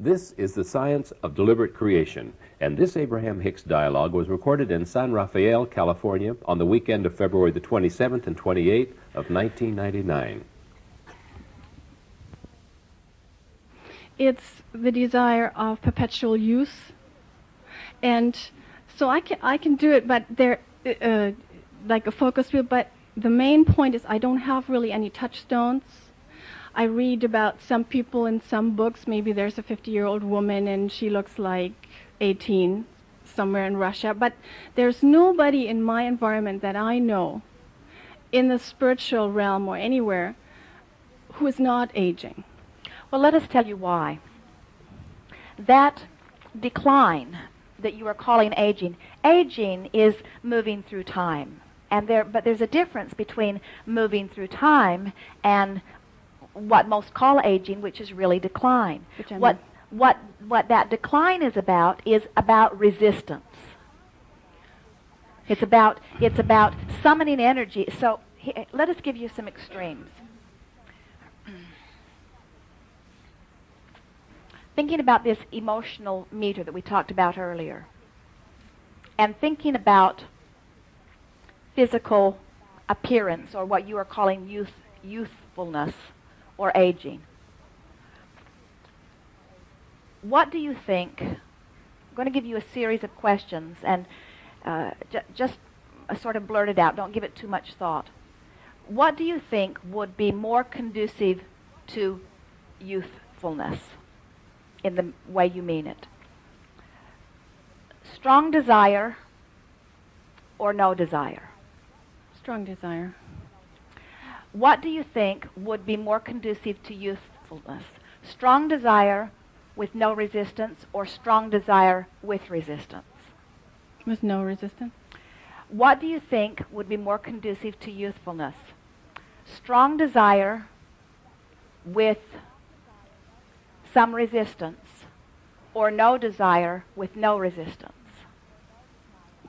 This is the science of deliberate creation, and this Abraham Hicks dialogue was recorded in San Rafael, California, on the weekend of February the 27th and 28th of 1999. It's the desire of perpetual youth, and so I can do it, but there, like a focus group. But the main point is I don't have really any touchstones. I read about some people in some books. Maybe there's a 50-year-old woman and she looks like 18 somewhere in Russia. But there's nobody in my environment that I know in the spiritual realm or anywhere who is not aging. Well, let us tell you why. That decline that you are calling aging, aging is moving through time. But there's a difference between moving through time and what most call aging, which is really decline. What that decline is about resistance. It's about summoning energy. So let us give you some extremes. Thinking about this emotional meter that we talked about earlier, and thinking about physical appearance, or what you are calling youthfulness or aging. What do you think? I'm going to give you a series of questions, and just sort of blurt it out. Don't give it too much thought. What do you think would be more conducive to youthfulness in the way you mean it? Strong desire or no desire? Strong desire. What do you think would be more conducive to youthfulness? Strong desire with no resistance, or strong desire with resistance? With no resistance. What do you think would be more conducive to youthfulness? Strong desire with some resistance, or no desire with no resistance?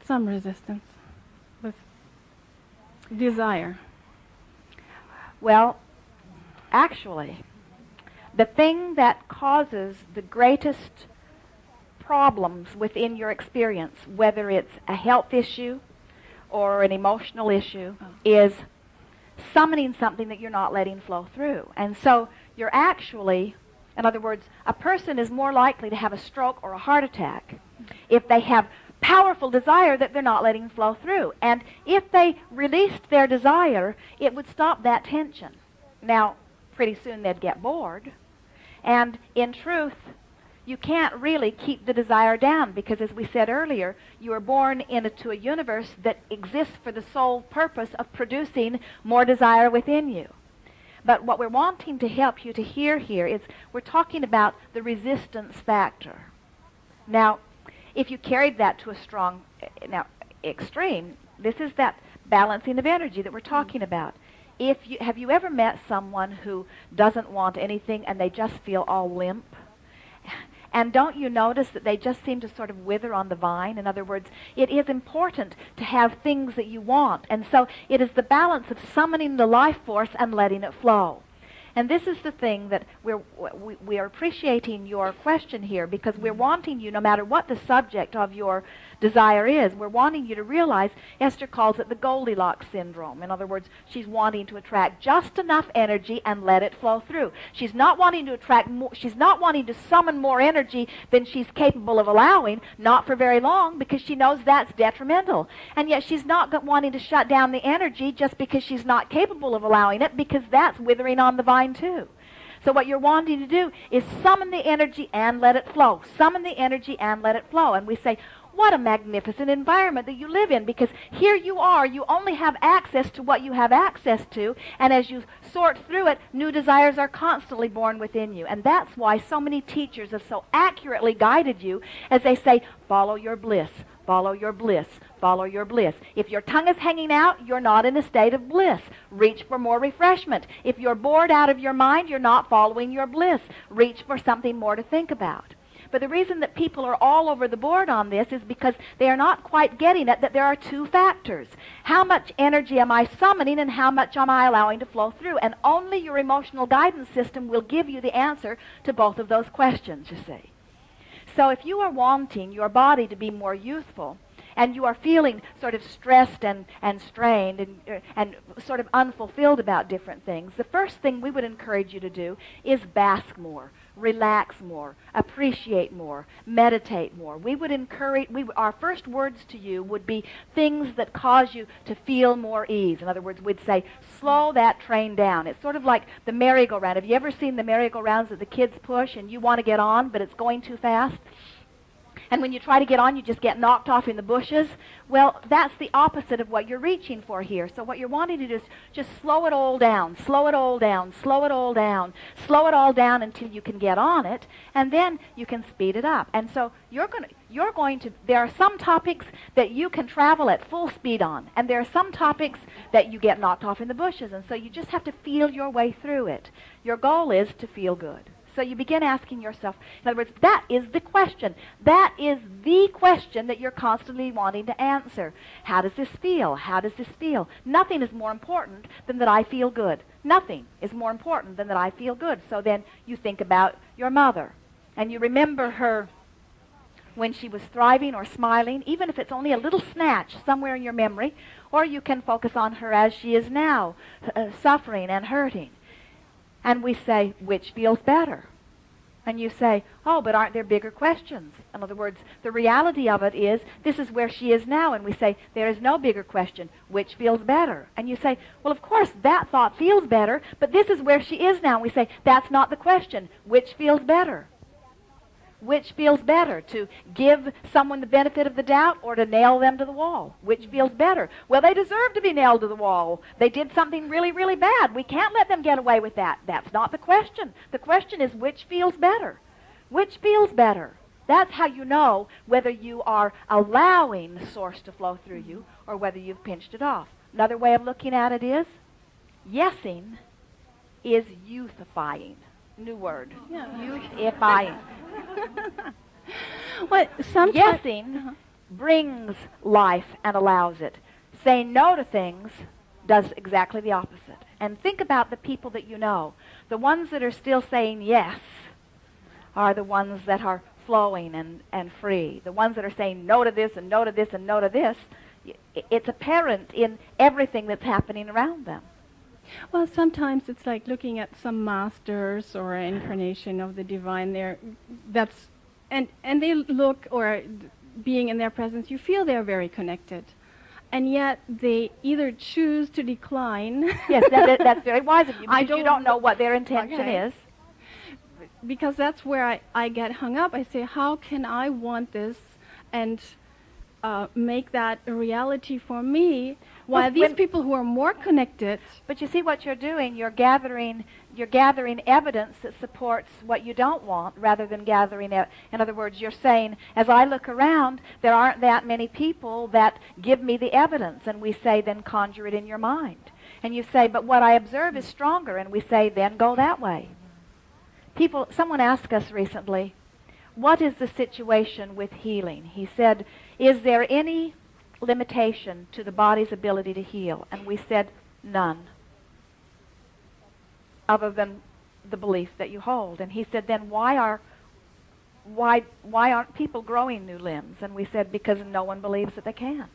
Some resistance with desire. Well, actually, the thing that causes the greatest problems within your experience, whether it's a health issue or an emotional issue, is summoning something that you're not letting flow through. And so you're actually, in other words, a person is more likely to have a stroke or a heart attack if they have powerful desire that they're not letting flow through. And if they released their desire, it would stop that tension. Now, pretty soon they'd get bored. And in truth, you can't really keep the desire down, because as we said earlier, you are born into a universe that exists for the sole purpose of producing more desire within you. But what we're wanting to help you to hear here is we're talking about the resistance factor. Now, if you carried that to a strong extreme, this is that balancing of energy that we're talking about. Have you ever met someone who doesn't want anything and they just feel all limp? And don't you notice that they just seem to sort of wither on the vine? In other words, it is important to have things that you want. And so it is the balance of summoning the life force and letting it flow. And this is the thing that we are appreciating your question here, because we're wanting you, no matter what the subject of your desire is, we're wanting you to realize, Esther calls it the Goldilocks syndrome. In other words, she's wanting to attract just enough energy and let it flow through. She's not wanting to attract more, she's not wanting to summon more energy than she's capable of allowing, not for very long, because she knows that's detrimental. And yet she's not wanting to shut down the energy just because she's not capable of allowing it, because that's withering on the vine too. So what you're wanting to do is summon the energy and let it flow. Summon the energy and let it flow. And we say, what a magnificent environment that you live in, because here you are, you only have access to what you have access to, and as you sort through it, new desires are constantly born within you. And that's why so many teachers have so accurately guided you as they say, follow your bliss, follow your bliss, follow your bliss. If your tongue is hanging out, you're not in a state of bliss. Reach for more refreshment. If you're bored out of your mind, you're not following your bliss. Reach for something more to think about. But the reason that people are all over the board on this is because they are not quite getting it that there are two factors. How much energy am I summoning and how much am I allowing to flow through? And only your emotional guidance system will give you the answer to both of those questions, you see. So if you are wanting your body to be more youthful, and you are feeling sort of stressed and strained and sort of unfulfilled about different things, the first thing we would encourage you to do is bask more, relax more, appreciate more, meditate more. We would encourage, our first words to you would be things that cause you to feel more ease. In other words, we'd say, slow that train down. It's sort of like the merry-go-round. Have you ever seen the merry-go-rounds that the kids push and you want to get on, but it's going too fast? And when you try to get on, you just get knocked off in the bushes. Well, that's the opposite of what you're reaching for here. So what you're wanting to do is just slow it all down, slow it all down, slow it all down, slow it all down until you can get on it, and then you can speed it up. And so you're going to, there are some topics that you can travel at full speed on, and there are some topics that you get knocked off in the bushes, and so you just have to feel your way through it. Your goal is to feel good. So you begin asking yourself, in other words, that is the question. That is the question that you're constantly wanting to answer. How does this feel? How does this feel? Nothing is more important than that I feel good. Nothing is more important than that I feel good. So then you think about your mother, and you remember her when she was thriving or smiling, even if it's only a little snatch somewhere in your memory, or you can focus on her as she is now, suffering and hurting. And we say, which feels better? And you say, oh, but aren't there bigger questions? In other words, the reality of it is, this is where she is now. And we say, there is no bigger question. Which feels better? And you say, well, of course, that thought feels better, but this is where she is now. And we say, that's not the question. Which feels better? Which feels better, to give someone the benefit of the doubt or to nail them to the wall? Which feels better? Well, they deserve to be nailed to the wall. They did something really, really bad. We can't let them get away with that. That's not the question. The question is, which feels better? Which feels better? That's how you know whether you are allowing the source to flow through you or whether you've pinched it off. Another way of looking at it is, yesing is youthifying. New word. Yeah. Youthifying. Well, yesing brings life and allows it. Saying no to things does exactly the opposite. And think about the people that you know. The ones that are still saying yes are the ones that are flowing and free. The ones that are saying no to this and no to this and no to this, it's apparent in everything that's happening around them. Well, sometimes it's like looking at some masters or an incarnation of the divine there. And they look, or being in their presence, you feel they're very connected. And yet they either choose to decline. Yes, that's very wise of you, because you don't know what their intention is. Because that's where I get hung up. I say, how can I want this and make that a reality for me, while these people who are more connected... But you see what you're doing, you're gathering evidence that supports what you don't want, rather than gathering it. In other words, you're saying, as I look around, there aren't that many people that give me the evidence. And we say, then conjure it in your mind. And you say, but what I observe is stronger. And we say, then go that way. Someone asked us recently, what is the situation with healing? He said, is there any limitation to the body's ability to heal? And we said, none, other than the belief that you hold. And he said, then why aren't people growing new limbs? And we said, because no one believes that they can.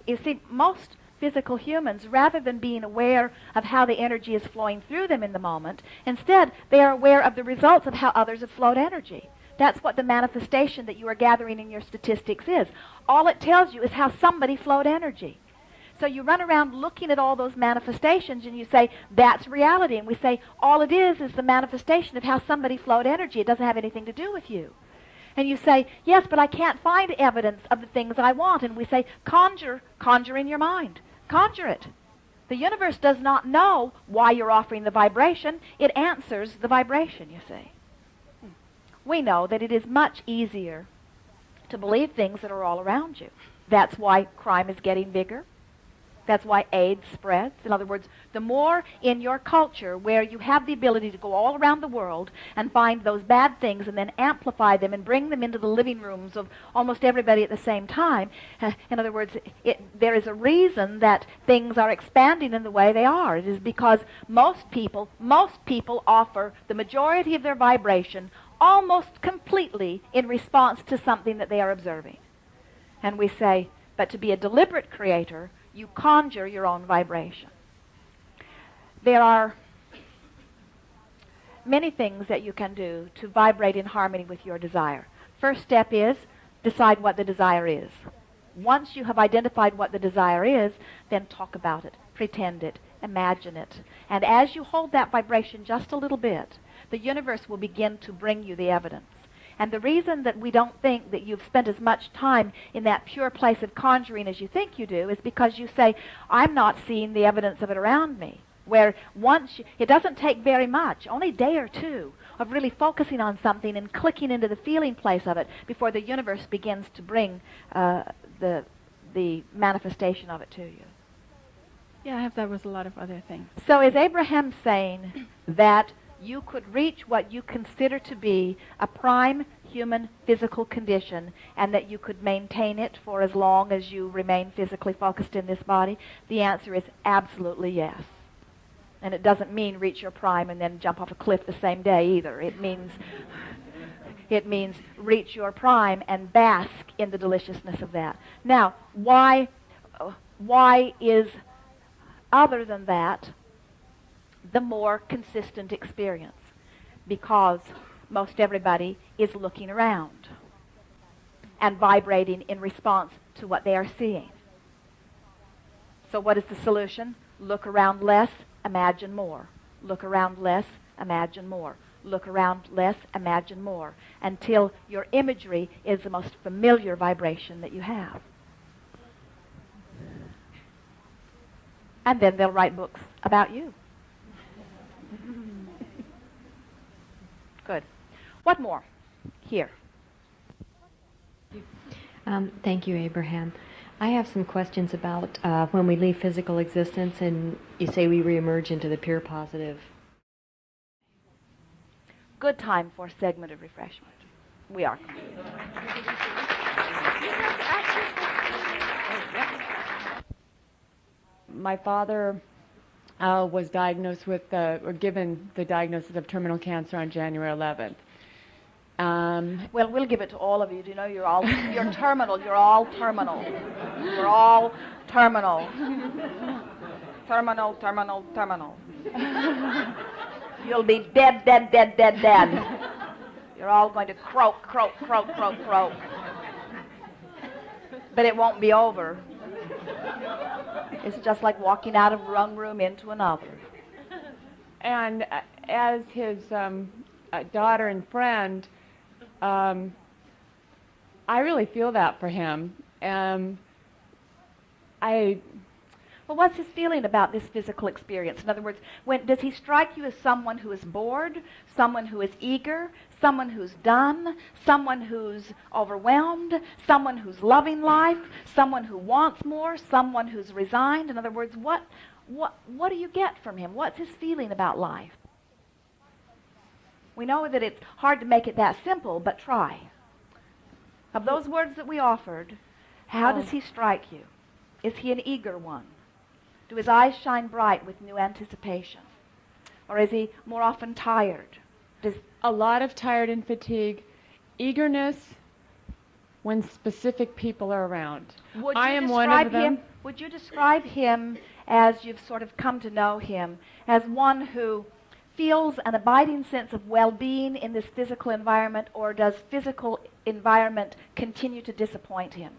You see, most physical humans, rather than being aware of how the energy is flowing through them in the moment, instead they are aware of the results of how others have flowed energy. That's what the manifestation that you are gathering in your statistics is. All it tells you is how somebody flowed energy. So you run around looking at all those manifestations and you say, that's reality. And we say, all it is the manifestation of how somebody flowed energy. It doesn't have anything to do with you. And you say, yes, but I can't find evidence of the things I want. And we say, conjure in your mind. Conjure it. The universe does not know why you're offering the vibration. It answers the vibration, you see. We know that it is much easier to believe things that are all around you. That's why crime is getting bigger. That's why AIDS spreads. In other words, the more in your culture where you have the ability to go all around the world and find those bad things and then amplify them and bring them into the living rooms of almost everybody at the same time, in other words, there is a reason that things are expanding in the way they are. It is because most people offer the majority of their vibration almost completely in response to something that they are observing. And we say, but to be a deliberate creator, you conjure your own vibration. There are many things that you can do to vibrate in harmony with your desire. First step is decide what the desire is. Once you have identified what the desire is, then talk about it, pretend it, imagine it. And as you hold that vibration just a little bit, the universe will begin to bring you the evidence. And the reason that we don't think that you've spent as much time in that pure place of conjuring as you think you do is because you say, I'm not seeing the evidence of it around me. Where it doesn't take very much, only a day or two, of really focusing on something and clicking into the feeling place of it before the universe begins to bring the manifestation of it to you. Yeah, I have that with a lot of other things. So is Abraham saying that you could reach what you consider to be a prime human physical condition and that you could maintain it for as long as you remain physically focused in this body? The answer is absolutely yes. And it doesn't mean reach your prime and then jump off a cliff the same day either. It means reach your prime and bask in the deliciousness of that. Now, why is, other than that, the more consistent experience? Because most everybody is looking around and vibrating in response to what they are seeing. So what is the solution? Look around less, imagine more. Look around less, imagine more. Look around less, imagine more, until your imagery is the most familiar vibration that you have. And then they'll write books about you. Good. What more? Here. Thank you, Abraham. I have some questions about when we leave physical existence and you say we reemerge into the pure positive. Good time for a segment of refreshment. We are. My father was diagnosed with, or given the diagnosis of terminal cancer on January 11th. Well, we'll give it to all of you. Do you know you're terminal. You're all terminal. You're all terminal. Terminal, terminal, terminal. You'll be dead, dead, dead, dead, dead. You're all going to croak, croak, croak, croak, croak. But it won't be over. It's just like walking out of one room into another. And as his daughter and friend, I really feel that for him. Well, what's his feeling about this physical experience? In other words, does he strike you as someone who is bored, someone who is eager, someone who's done, someone who's overwhelmed, someone who's loving life, someone who wants more, someone who's resigned? In other words, what do you get from him? What's his feeling about life? We know that it's hard to make it that simple, but try. Of those words that we offered, how does he strike you? Is he an eager one? Do his eyes shine bright with new anticipation? Or is he more often tired? A lot of tired and fatigue. Eagerness when specific people are around. I am one of them. Would you describe him, as you've sort of come to know him, as one who feels an abiding sense of well-being in this physical environment, or does physical environment continue to disappoint him?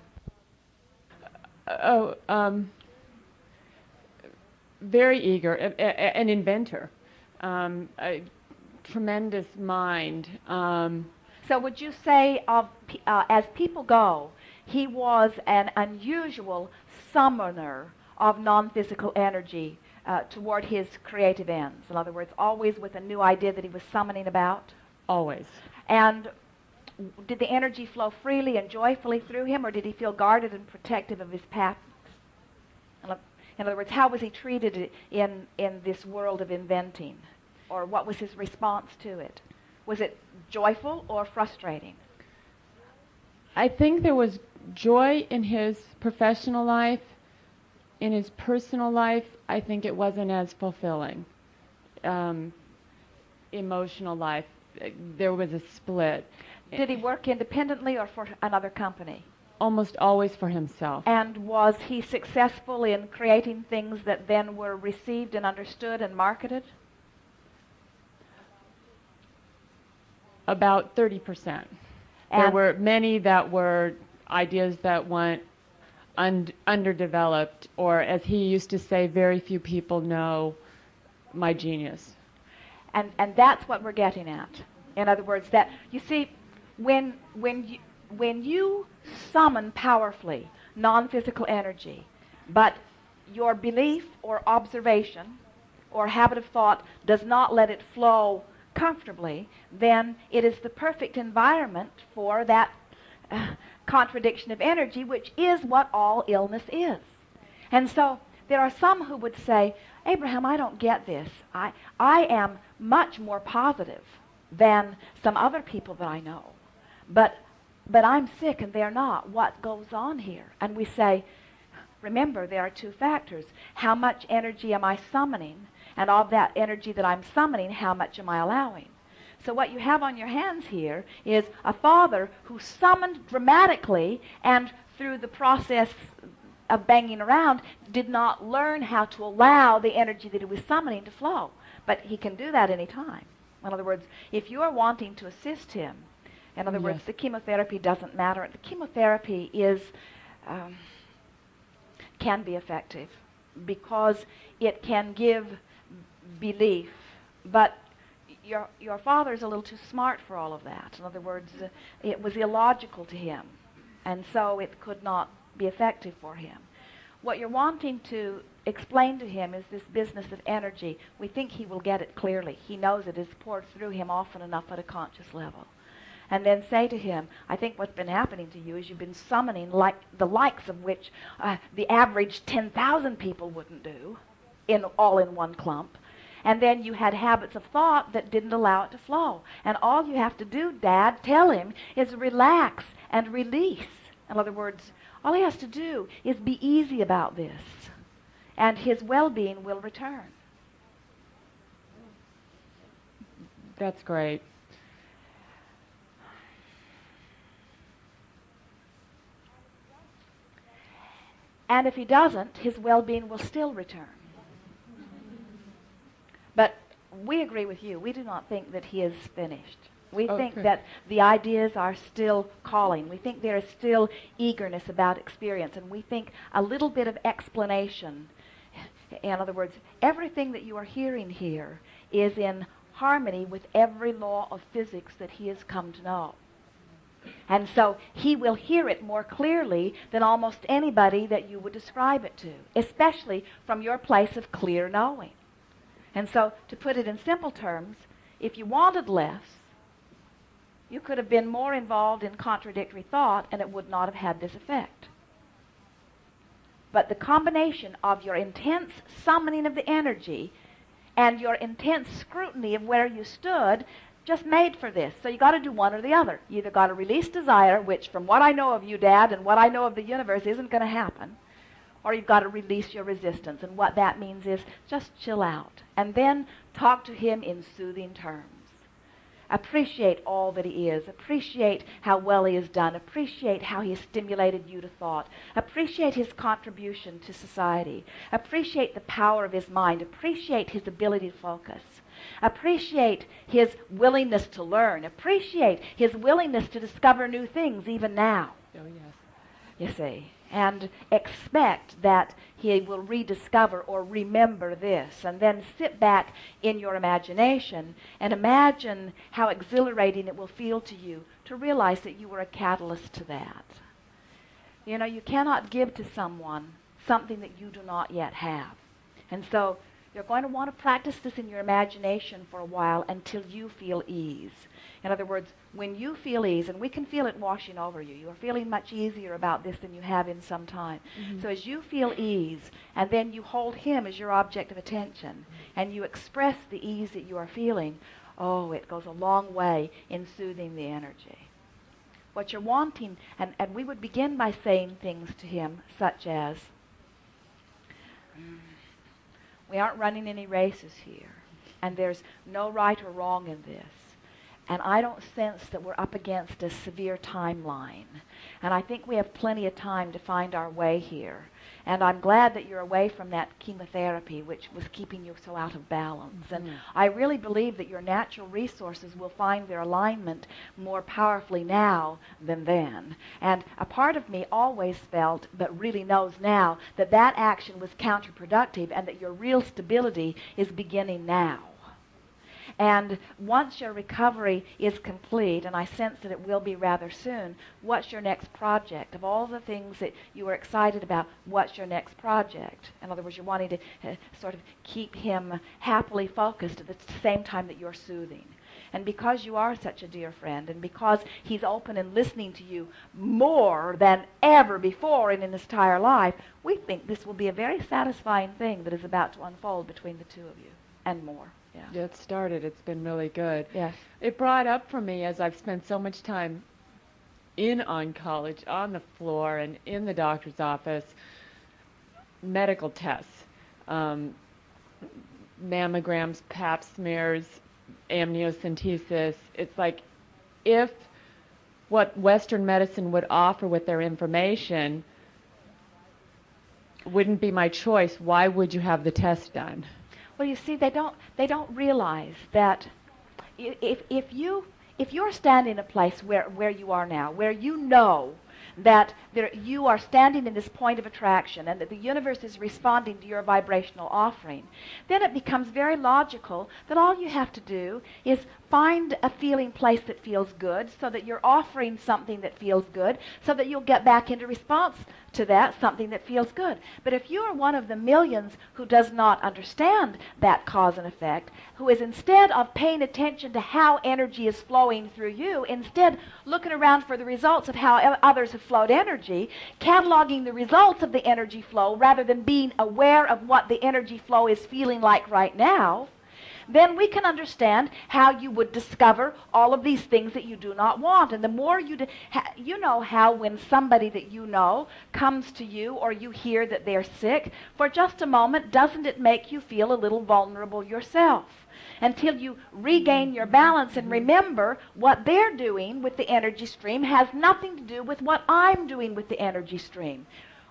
Very eager, an inventor, a tremendous mind. So would you say, as people go, he was an unusual summoner of non-physical energy toward his creative ends? In other words, always with a new idea that he was summoning about? Always. And did the energy flow freely and joyfully through him, or did he feel guarded and protective of his path? In other words, how was he treated in this world of inventing? Or what was his response to it? Was it joyful or frustrating? I think there was joy in his professional life. In his personal life, I think it wasn't as fulfilling. Emotional life, there was a split. Did he work independently or for another company? Almost always for himself. And was he successful in creating things that then were received and understood and marketed? About 30%. There were many that were ideas that went underdeveloped, or as he used to say, very few people know my genius. And that's what we're getting at. In other words, that you see, when you summon powerfully non-physical energy, but your belief or observation or habit of thought does not let it flow comfortably, then it is the perfect environment for that contradiction of energy, which is what all illness is. And so there are some who would say, Abraham, I don't get this. I am much more positive than some other people that I know. But I'm sick and they're not. What goes on here? And we say, remember, there are two factors. How much energy am I summoning? And of that energy that I'm summoning, how much am I allowing? So what you have on your hands here is a father who summoned dramatically, and through the process of banging around, did not learn how to allow the energy that he was summoning to flow. But he can do that any time. In other words, if you are wanting to assist him, in other words, the chemotherapy doesn't matter. The chemotherapy can be effective because it can give belief, but your father's a little too smart for all of that. In other words, it was illogical to him, and so it could not be effective for him. What you're wanting to explain to him is this business of energy. We think he will get it clearly. He knows it is poured through him often enough at a conscious level. And then say to him, I think what's been happening to you is you've been summoning like the likes of which the average 10,000 people wouldn't do, all in one clump. And then you had habits of thought that didn't allow it to flow. And all you have to do, Dad, tell him, is relax and release. In other words, all he has to do is be easy about this, and his well-being will return. That's great. And if he doesn't, his well-being will still return. But we agree with you. We do not think that he is finished. We think that the ideas are still calling. We think there is still eagerness about experience. And we think a little bit of explanation, in other words, everything that you are hearing here is in harmony with every law of physics that he has come to know. And so he will hear it more clearly than almost anybody that you would describe it to, especially from your place of clear knowing. And so, to put it in simple terms, if you wanted less, you could have been more involved in contradictory thought and it would not have had this effect. But the combination of your intense summoning of the energy and your intense scrutiny of where you stood just made for this. So you got to do one or the other. You either got to release desire, which from what I know of you, Dad, and what I know of the universe isn't going to happen, or you've got to release your resistance. And what that means is just chill out and then talk to him in soothing terms. Appreciate all that he is. Appreciate how well he has done. Appreciate how he has stimulated you to thought. Appreciate his contribution to society. Appreciate the power of his mind. Appreciate his ability to focus. Appreciate his willingness to learn. Appreciate his willingness to discover new things even now. Oh, yes. You see. And expect that he will rediscover or remember this. And then sit back in your imagination and imagine how exhilarating it will feel to you to realize that you were a catalyst to that. You cannot give to someone something that you do not yet have. And so You're going to want to practice this in your imagination for a while until you feel ease. In other words, when you feel ease, and we can feel it washing over you, you are feeling much easier about this than you have in some time. So as you feel ease, and then you hold him as your object of attention, and you express the ease that you are feeling, oh, it goes a long way in soothing the energy. What you're wanting, and we would begin by saying things to him such as, we aren't running any races here, and there's no right or wrong in this. And I don't sense that we're up against a severe timeline. And I think we have plenty of time to find our way here. And I'm glad that you're away from that chemotherapy, which was keeping you so out of balance. And I really believe that your natural resources will find their alignment more powerfully now than then. And a part of me always felt, but really knows now, that that action was counterproductive and that your real stability is beginning now. And once your recovery is complete, and I sense that it will be rather soon, what's your next project? Of all the things that you were excited about, what's your next project? In other words, you're wanting to sort of keep him happily focused at the same time that you're soothing. And because you are such a dear friend, and because he's open and listening to you more than ever before in his entire life, we think this will be a very satisfying thing that is about to unfold between the two of you, and more. Yeah. It started. It's been really good. Yes. It brought up for me, as I've spent so much time in college, on the floor, and in the doctor's office, medical tests, mammograms, pap smears, amniocentesis. It's like, if what Western medicine would offer with their information wouldn't be my choice, why would you have the test done? Well, you see, they don't realize that if you're standing in a place where you are now, where you know that you are standing in this point of attraction and that the universe is responding to your vibrational offering, then it becomes very logical that all you have to do is find a feeling place that feels good, so that you're offering something that feels good, so that you'll get back into response to that, something that feels good. But if you are one of the millions who does not understand that cause and effect, who is, instead of paying attention to how energy is flowing through you, instead looking around for the results of how others have flowed energy, cataloging the results of the energy flow rather than being aware of what the energy flow is feeling like right now, then we can understand how you would discover all of these things that you do not want. And the more you know how when somebody that you know comes to you, or you hear that they're sick, for just a moment, doesn't it make you feel a little vulnerable yourself? Until you regain your balance and remember what they're doing with the energy stream has nothing to do with what I'm doing with the energy stream.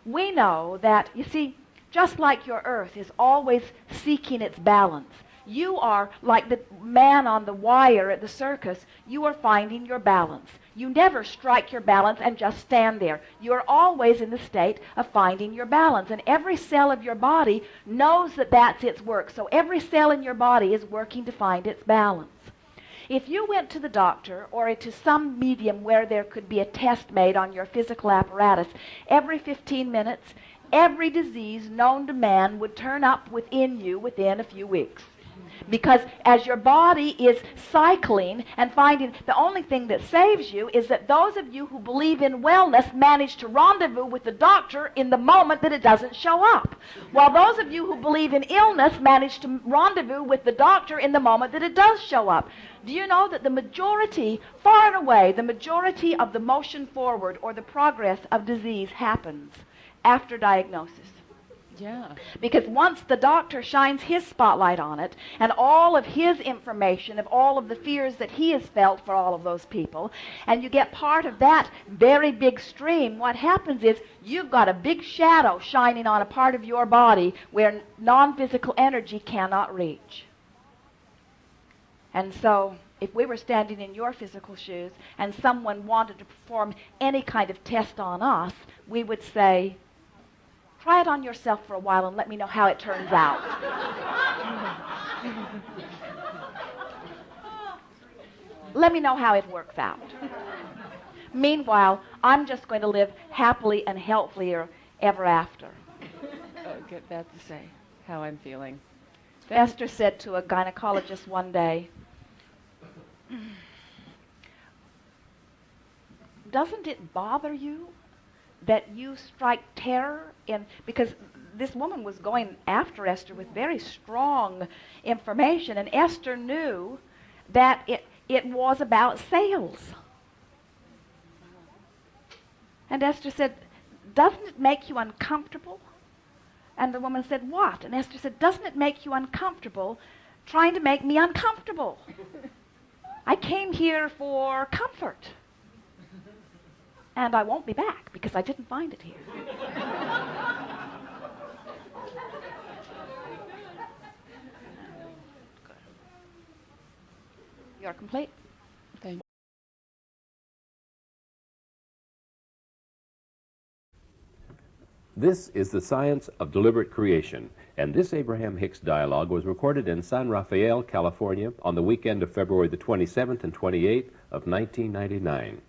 We know that, you see, just like your earth is always seeking its balance, you are like the man on the wire at the circus. You are finding your balance. You never strike your balance and just stand there. You are always in the state of finding your balance. And every cell of your body knows that that's its work. So every cell in your body is working to find its balance. If you went to the doctor or to some medium where there could be a test made on your physical apparatus, every 15 minutes, every disease known to man would turn up within you within a few weeks. Because as your body is cycling and finding, the only thing that saves you is that those of you who believe in wellness manage to rendezvous with the doctor in the moment that it doesn't show up. While those of you who believe in illness manage to rendezvous with the doctor in the moment that it does show up. Do you know that the majority, far and away, the majority of the motion forward or the progress of disease happens after diagnosis? Yeah. Because once the doctor shines his spotlight on it, and all of his information of all of the fears that he has felt for all of those people, and you get part of that very big stream, what happens is you've got a big shadow shining on a part of your body where non-physical energy cannot reach. And so if we were standing in your physical shoes and someone wanted to perform any kind of test on us, we would say, try it on yourself for a while and let me know how it turns out. Let me know how it works out. Meanwhile, I'm just going to live happily and healthier ever after. Oh, good. That's how I'm feeling. Esther said to a gynecologist one day, doesn't it bother you that you strike terror in, because this woman was going after Esther with very strong information, and Esther knew that it was about sales. And Esther said, doesn't it make you uncomfortable? And the woman said, what? And Esther said, doesn't it make you uncomfortable trying to make me uncomfortable? I came here for comfort. And I won't be back because I didn't find it here. You're complete. Thank you. This is the science of deliberate creation, and this Abraham Hicks dialogue was recorded in San Rafael, California, on the weekend of February the 27th and 28th of 1999.